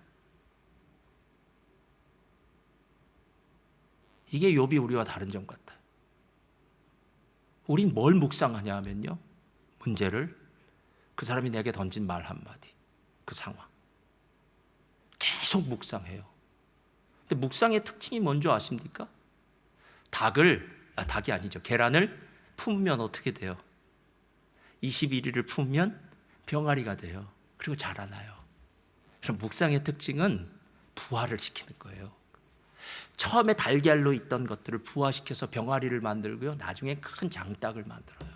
이게 욥이 우리와 다른 점 같아요. 우린 뭘 묵상하냐 하면요, 문제를, 그 사람이 내게 던진 말 한마디, 그 상황, 계속 묵상해요. 근데 묵상의 특징이 뭔지 아십니까? 닭이 아니죠. 계란을 품으면 어떻게 돼요? 21일을 품으면 병아리가 돼요. 그리고 자라나요. 그럼 묵상의 특징은 부화를 시키는 거예요. 처음에 달걀로 있던 것들을 부화시켜서 병아리를 만들고요. 나중에 큰 장닭을 만들어요.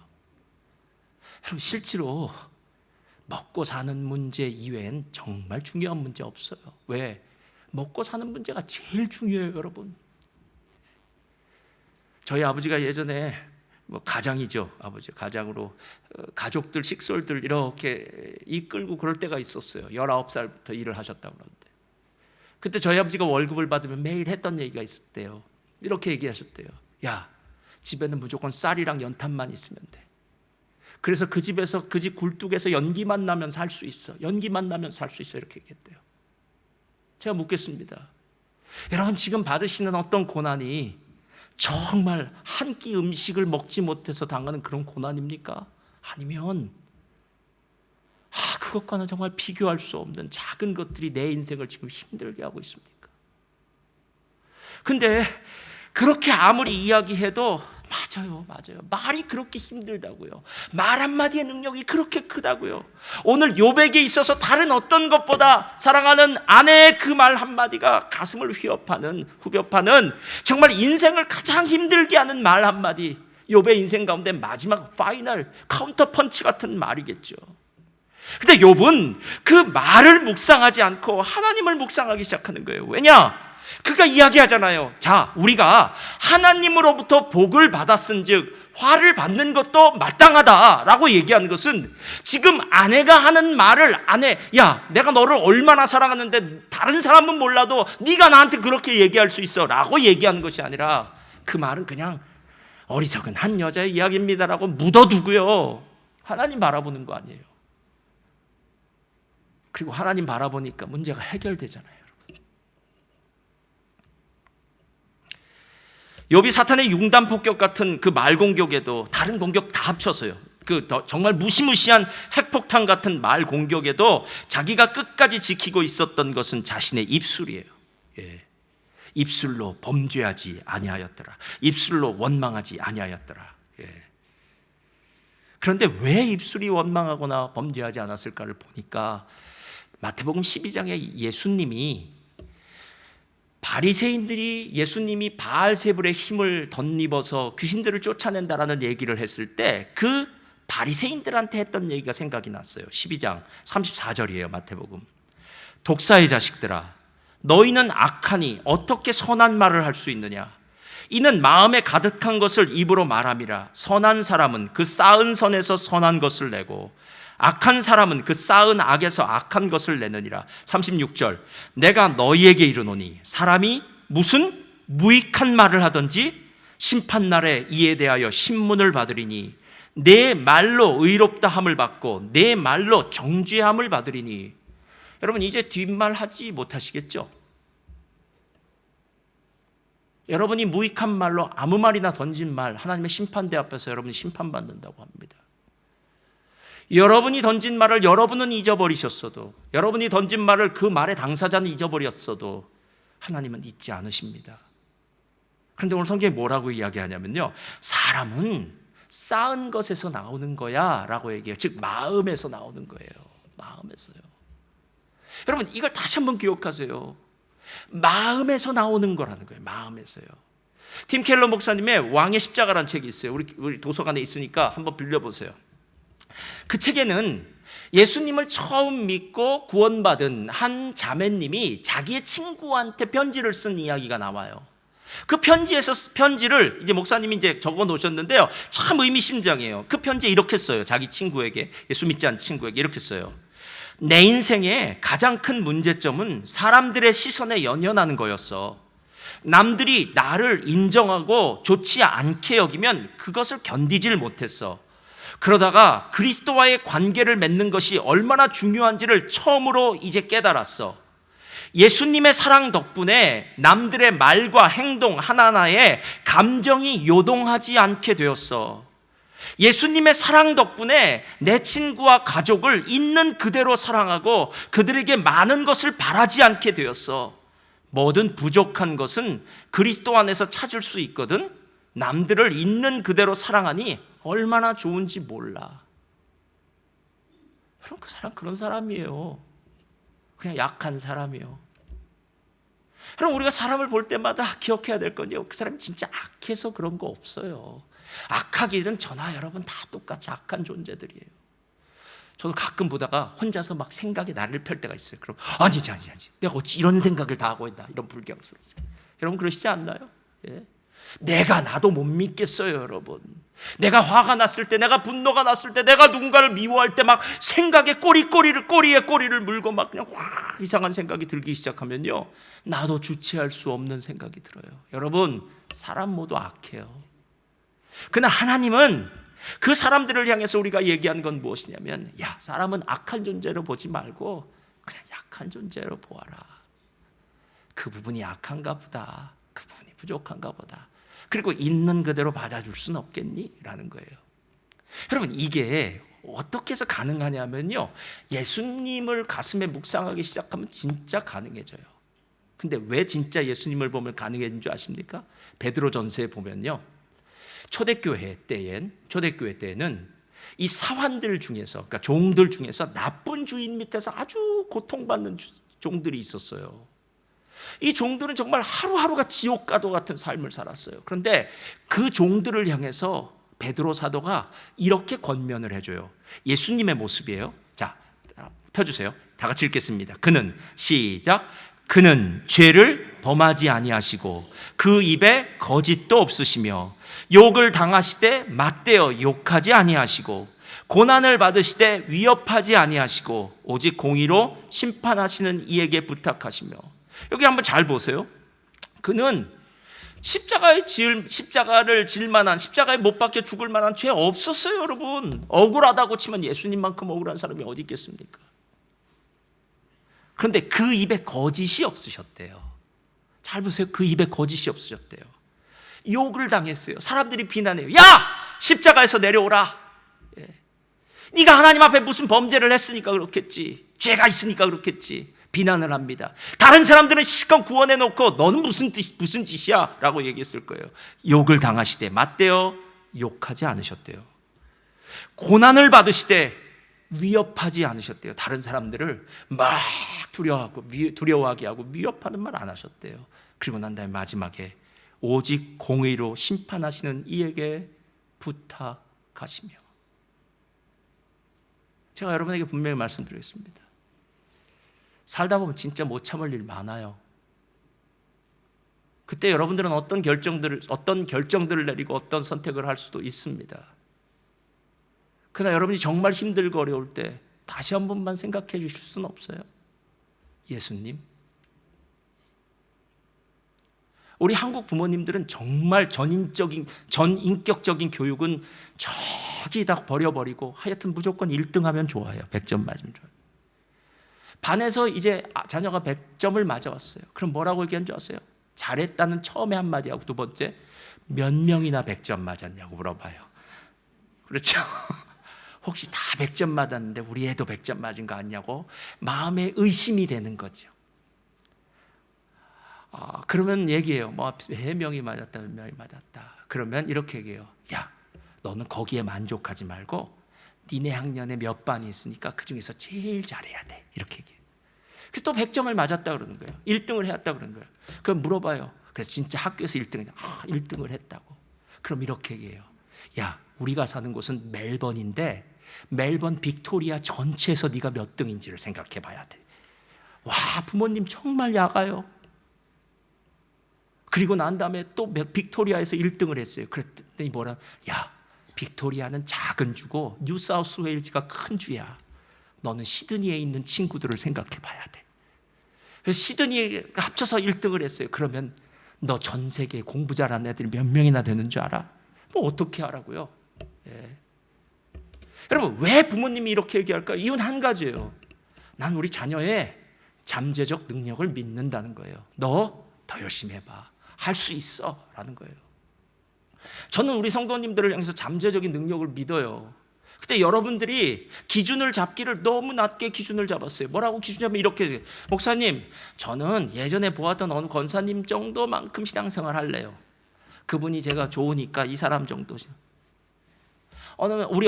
여러분, 실제로 먹고 사는 문제 이외엔 정말 중요한 문제 없어요. 왜? 먹고 사는 문제가 제일 중요해요, 여러분. 저희 아버지가 예전에 가장이죠. 아버지 가장으로 가족들, 식솔들 이렇게 이끌고 그럴 때가 있었어요. 19살부터 일을 하셨다고 그러는데, 그때 저희 아버지가 월급을 받으면 매일 했던 얘기가 있었대요. 이렇게 얘기하셨대요. 야, 집에는 무조건 쌀이랑 연탄만 있으면 돼. 그래서 그 집에서, 그 집 굴뚝에서 연기만 나면 살 수 있어. 연기만 나면 살 수 있어. 이렇게 얘기했대요. 제가 묻겠습니다. 여러분, 지금 받으시는 어떤 고난이 정말 한 끼 음식을 먹지 못해서 당하는 그런 고난입니까? 아니면 그것과는 정말 비교할 수 없는 작은 것들이 내 인생을 지금 힘들게 하고 있습니까? 근데 그렇게 아무리 이야기해도 맞아요. 말이 그렇게 힘들다고요. 말 한마디의 능력이 그렇게 크다고요. 오늘 욥에게 있어서 다른 어떤 것보다 사랑하는 아내의 그 말 한마디가 가슴을 후벼파는 정말 인생을 가장 힘들게 하는 말 한마디, 욥의 인생 가운데 마지막 파이널 카운터 펀치 같은 말이겠죠. 근데 욥은 그 말을 묵상하지 않고 하나님을 묵상하기 시작하는 거예요. 왜냐? 그가 이야기하잖아요. 자, 우리가 하나님으로부터 복을 받았은즉 화를 받는 것도 마땅하다라고 얘기하는 것은, 지금 아내가 하는 말을, 야, 내가 너를 얼마나 사랑하는데 다른 사람은 몰라도 네가 나한테 그렇게 얘기할 수 있어 라고 얘기하는 것이 아니라, 그 말은 그냥 어리석은 한 여자의 이야기입니다라고 묻어두고요, 하나님 바라보는 거 아니에요. 그리고 하나님 바라보니까 문제가 해결되잖아요. 욥이 사탄의 융단 폭격 같은 그 말 공격에도, 다른 공격 다 합쳐서요, 정말 무시무시한 핵폭탄 같은 말 공격에도 자기가 끝까지 지키고 있었던 것은 자신의 입술이에요. 예. 입술로 범죄하지 아니하였더라. 입술로 원망하지 아니하였더라. 예. 그런데 왜 입술이 원망하거나 범죄하지 않았을까를 보니까, 마태복음 12장에 예수님이, 바리새인들이 예수님이 바알세불의 힘을 덧입어서 귀신들을 쫓아낸다라는 얘기를 했을 때 그 바리새인들한테 했던 얘기가 생각이 났어요. 12장 34절이에요. 마태복음. 독사의 자식들아, 너희는 악하니 어떻게 선한 말을 할 수 있느냐? 이는 마음에 가득한 것을 입으로 말함이라. 선한 사람은 그 쌓은 선에서 선한 것을 내고 악한 사람은 그 쌓은 악에서 악한 것을 내느니라. 36절, 내가 너희에게 이르노니 사람이 무슨 무익한 말을 하든지 심판날에 이에 대하여 신문을 받으리니 내 말로 의롭다함을 받고 내 말로 정죄함을 받으리니. 여러분, 이제 뒷말 하지 못하시겠죠? 여러분이 무익한 말로 아무 말이나 던진 말, 하나님의 심판대 앞에서 여러분이 심판받는다고 합니다. 여러분이 던진 말을 여러분은 잊어버리셨어도, 여러분이 던진 말을 그 말의 당사자는 잊어버렸어도 하나님은 잊지 않으십니다. 그런데 오늘 성경이 뭐라고 이야기하냐면요, 사람은 쌓은 것에서 나오는 거야 라고 얘기해요. 즉 마음에서 나오는 거예요. 마음에서요. 여러분, 이걸 다시 한번 기억하세요. 마음에서 나오는 거라는 거예요. 마음에서요. 팀 켈러 목사님의 왕의 십자가라는 책이 있어요. 우리 도서관에 있으니까 한번 빌려보세요. 그 책에는 예수님을 처음 믿고 구원받은 한 자매님이 자기의 친구한테 편지를 쓴 이야기가 나와요. 그 편지를 이제 목사님이 이제 적어 놓으셨는데요, 참 의미심장해요. 그 편지에 이렇게 써요. 자기 친구에게, 예수 믿지 않은 친구에게 이렇게 써요. 내 인생의 가장 큰 문제점은 사람들의 시선에 연연하는 거였어. 남들이 나를 인정하고 좋지 않게 여기면 그것을 견디질 못했어. 그러다가 그리스도와의 관계를 맺는 것이 얼마나 중요한지를 처음으로 이제 깨달았어. 예수님의 사랑 덕분에 남들의 말과 행동 하나하나에 감정이 요동하지 않게 되었어. 예수님의 사랑 덕분에 내 친구와 가족을 있는 그대로 사랑하고 그들에게 많은 것을 바라지 않게 되었어. 모든 부족한 것은 그리스도 안에서 찾을 수 있거든. 남들을 있는 그대로 사랑하니 얼마나 좋은지 몰라. 여러분, 그 사람 그런 사람이에요. 그냥 약한 사람이에요. 그럼 우리가 사람을 볼 때마다 기억해야 될 건요, 그 사람이 진짜 악해서 그런 거 없어요. 악하기는 저나 여러분 다 똑같이 악한 존재들이에요. 저도 가끔 보다가 혼자서 막 생각이 나를 펼 때가 있어요. 그럼 아니지. 내가 어찌 이런 생각을 다 하고 있나, 이런 불경스러움. 여러분 그러시지 않나요? 예? 내가 나도 못 믿겠어요, 여러분. 내가 화가 났을 때, 내가 분노가 났을 때, 내가 누군가를 미워할 때 막 생각에 꼬리에 꼬리를 물고 막 그냥 이상한 생각이 들기 시작하면요, 나도 주체할 수 없는 생각이 들어요. 여러분, 사람 모두 악해요. 그러나 하나님은 그 사람들을 향해서 우리가 얘기한 건 무엇이냐면, 야, 사람은 악한 존재로 보지 말고 그냥 약한 존재로 보아라. 그 부분이 약한가 보다. 그 부분이 부족한가 보다. 그리고 있는 그대로 받아줄 수는 없겠니? 라는 거예요. 여러분, 이게 어떻게 해서 가능하냐면요, 예수님을 가슴에 묵상하기 시작하면 진짜 가능해져요. 근데 왜 진짜 예수님을 보면 가능해진 줄 아십니까? 베드로전서에 보면요, 초대교회 때에는 이 사환들 중에서, 그러니까 종들 중에서 나쁜 주인 밑에서 아주 고통받는 종들이 있었어요. 이 종들은 정말 하루하루가 지옥과도 같은 삶을 살았어요. 그런데 그 종들을 향해서 베드로 사도가 이렇게 권면을 해줘요. 예수님의 모습이에요. 자, 펴주세요. 다 같이 읽겠습니다. 그는 죄를 범하지 아니하시고 그 입에 거짓도 없으시며 욕을 당하시되 맞대어 욕하지 아니하시고 고난을 받으시되 위협하지 아니하시고 오직 공의로 심판하시는 이에게 부탁하시며. 여기 한번 잘 보세요. 그는 십자가를 질 만한, 십자가에 못 박혀 죽을 만한 죄 없었어요, 여러분. 억울하다고 치면 예수님만큼 억울한 사람이 어디 있겠습니까? 그런데 그 입에 거짓이 없으셨대요. 잘 보세요. 그 입에 거짓이 없으셨대요. 욕을 당했어요. 사람들이 비난해요. 야! 십자가에서 내려오라. 예. 네가 하나님 앞에 무슨 범죄를 했으니까 그렇겠지. 죄가 있으니까 그렇겠지. 비난을 합니다. 다른 사람들은 실컷 구원해 놓고 너는 무슨 짓이야? 라고 얘기했을 거예요. 욕을 당하시되 맞대어 욕하지 않으셨대요. 고난을 받으시되 위협하지 않으셨대요. 다른 사람들을 막 두려워하게 하고 위협하는 말 안 하셨대요. 그리고 난 다음에 마지막에 오직 공의로 심판하시는 이에게 부탁하시며. 제가 여러분에게 분명히 말씀드리겠습니다. 살다 보면 진짜 못 참을 일 많아요. 그때 여러분들은 어떤 결정들을 내리고 어떤 선택을 할 수도 있습니다. 그러나 여러분이 정말 힘들고 어려울 때 다시 한 번만 생각해 주실 수는 없어요? 예수님. 우리 한국 부모님들은 정말 전인격적인 교육은 저기다 버려버리고 하여튼 무조건 1등 하면 좋아요. 100점 맞으면 좋아요. 반에서 이제 자녀가 100점을 맞아왔어요. 그럼 뭐라고 얘기한 줄 아세요? 잘했다는 처음에 한마디하고 두 번째, 몇 명이나 100점 맞았냐고 물어봐요. 그렇죠? 혹시 다 100점 맞았는데 우리 애도 100점 맞은 거 아니냐고 마음에 의심이 되는 거죠. 그러면 얘기해요. 뭐 3명이 맞았다, 몇 명이 맞았다. 그러면 이렇게 얘기해요. 야, 너는 거기에 만족하지 말고 니네 학년에 몇 반이 있으니까 그 중에서 제일 잘해야 돼. 이렇게 얘기해요. 그래서 또 100점을 맞았다 그러는 거예요. 1등을 해왔다 그러는 거예요. 그럼 물어봐요. 그래서 진짜 학교에서 1등을 했다고. 그럼 이렇게 얘기해요. 야, 우리가 사는 곳은 멜번인데 멜번 빅토리아 전체에서 네가 몇 등인지를 생각해 봐야 돼. 와, 부모님 정말 야가요. 그리고 난 다음에 또 빅토리아에서 1등을 했어요. 그랬더니 뭐라? 야, 빅토리아는 작은 주고 뉴사우스 웨일즈가 큰 주야. 너는 시드니에 있는 친구들을 생각해 봐야 돼. 그래서 시드니에 합쳐서 1등을 했어요. 그러면 너 전 세계에 공부 잘하는 애들이 몇 명이나 되는 줄 알아? 뭐 어떻게 하라고요? 예. 여러분, 왜 부모님이 이렇게 얘기할까요? 이유는 한 가지예요. 난 우리 자녀의 잠재적 능력을 믿는다는 거예요. 너 더 열심히 해봐. 할 수 있어. 라는 거예요. 저는 우리 성도님들을 향해서 잠재적인 능력을 믿어요. 근데 여러분들이 기준을 잡기를 너무 낮게 기준을 잡았어요. 뭐라고 기준 잡으면 이렇게, 목사님, 저는 예전에 보았던 어느 권사님 정도만큼 신앙생활 할래요. 그분이 제가 좋으니까 이 사람 정도. 우리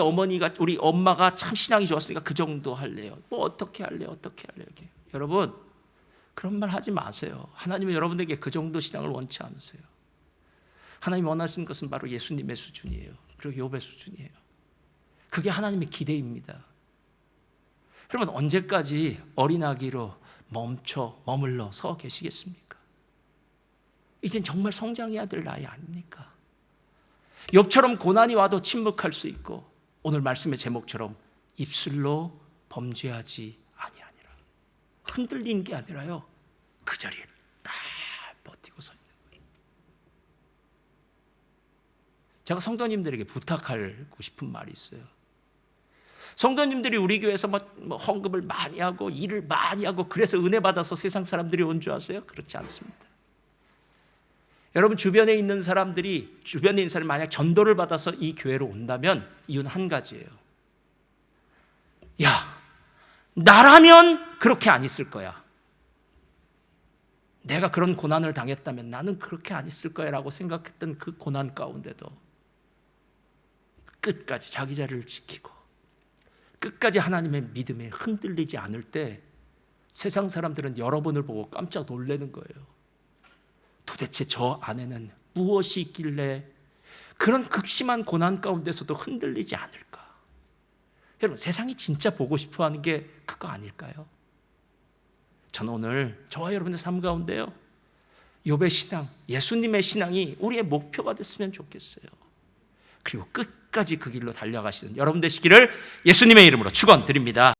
엄마가 참 신앙이 좋았으니까 그 정도 할래요. 뭐 어떻게 할래요? 이렇게. 여러분, 그런 말 하지 마세요. 하나님은 여러분에게 그 정도 신앙을 원치 않으세요. 하나님 원하시는 것은 바로 예수님의 수준이에요. 그리고 욥의 수준이에요. 그게 하나님의 기대입니다. 여러분, 언제까지 어린아기로 머물러 서 계시겠습니까? 이젠 정말 성장해야 될 나이 아닙니까? 욥처럼 고난이 와도 침묵할 수 있고, 오늘 말씀의 제목처럼 입술로 범죄하지 아니하니라. 흔들린 게 아니라요, 그 자리에 딱 버티고 서 있는 거예요. 제가 성도님들에게 부탁하고 싶은 말이 있어요. 성도님들이 우리 교회에서 헌금을 많이 하고 일을 많이 하고 그래서 은혜 받아서 세상 사람들이 온 줄 아세요? 그렇지 않습니다. 여러분, 주변에 있는 사람이 만약 전도를 받아서 이 교회로 온다면 이유는 한 가지예요. 야, 나라면 그렇게 안 있을 거야. 내가 그런 고난을 당했다면 나는 그렇게 안 있을 거야 라고 생각했던 그 고난 가운데도 끝까지 자기 자리를 지키고 끝까지 하나님의 믿음에 흔들리지 않을 때 세상 사람들은 여러분을 보고 깜짝 놀라는 거예요. 도대체 저 안에는 무엇이 있길래 그런 극심한 고난 가운데서도 흔들리지 않을까? 여러분, 세상이 진짜 보고 싶어하는 게 그거 아닐까요? 저는 오늘 저와 여러분의 삶 가운데요, 욥의 신앙, 예수님의 신앙이 우리의 목표가 됐으면 좋겠어요. 그리고 끝까지 그 길로 달려가시는 여러분 되시기를 예수님의 이름으로 축원드립니다.